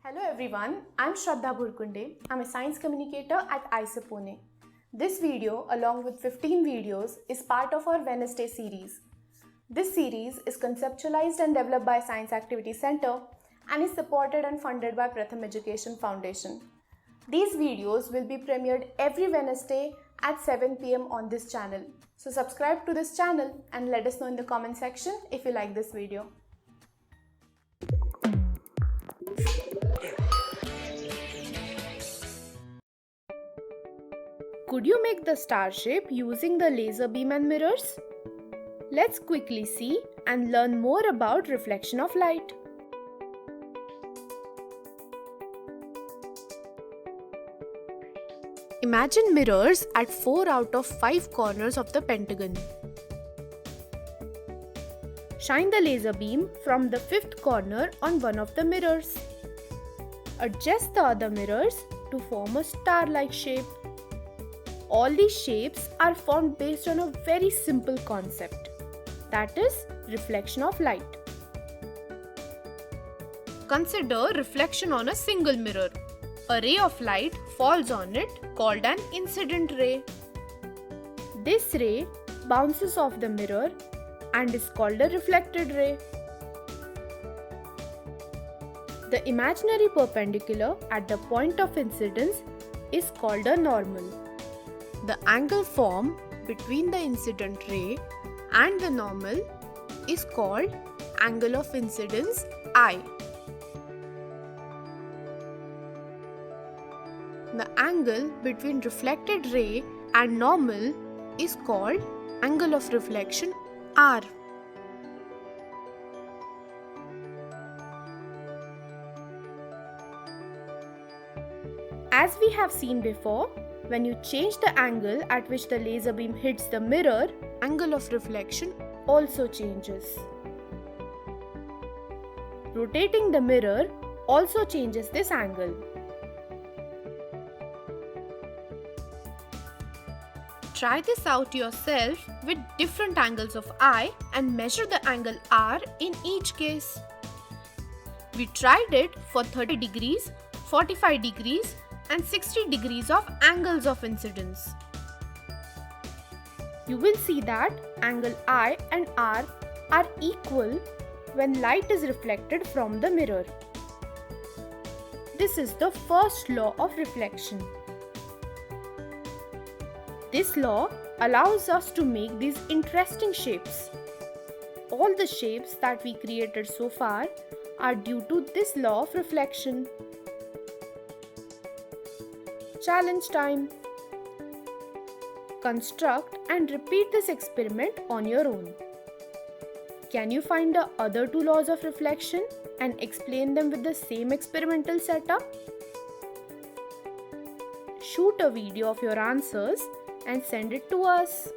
Hello everyone, I'm Shraddha Bhurkunde. I'm a science communicator at IISER Pune. This video, along with 15 videos, is part of our Wednesday series. This series is conceptualized and developed by Science Activity Center and is supported and funded by Pratham Education Foundation. These videos will be premiered every Wednesday at 7 p.m. on this channel. So subscribe to this channel and let us know in the comment section if you like this video. Could you make the star shape using the laser beam and mirrors? Let's quickly see and learn more about reflection of light. Imagine mirrors at 4 out of 5 corners of the pentagon. Shine the laser beam from the 5th corner on one of the mirrors. Adjust the other mirrors to form a star-like shape. All these shapes are formed based on a very simple concept, that is, reflection of light. Consider reflection on a single mirror. A ray of light falls on it called an incident ray. This ray bounces off the mirror and is called a reflected ray. The imaginary perpendicular at the point of incidence is called a normal. The angle formed between the incident ray and the normal is called angle of incidence I. The angle between reflected ray and normal is called angle of reflection R. As we have seen before, when you change the angle at which the laser beam hits the mirror, angle of reflection also changes. Rotating the mirror also changes this angle. Try this out yourself with different angles of I and measure the angle R in each case. We tried it for 30 degrees, 45 degrees and 60 degrees of angles of incidence. You will see that angle I and R are equal when light is reflected from the mirror. This is the first law of reflection. This law allows us to make these interesting shapes. All the shapes that we created so far are due to this law of reflection. Challenge time. Construct and repeat this experiment on your own. Can you find the other two laws of reflection and explain them with the same experimental setup? Shoot a video of your answers and send it to us.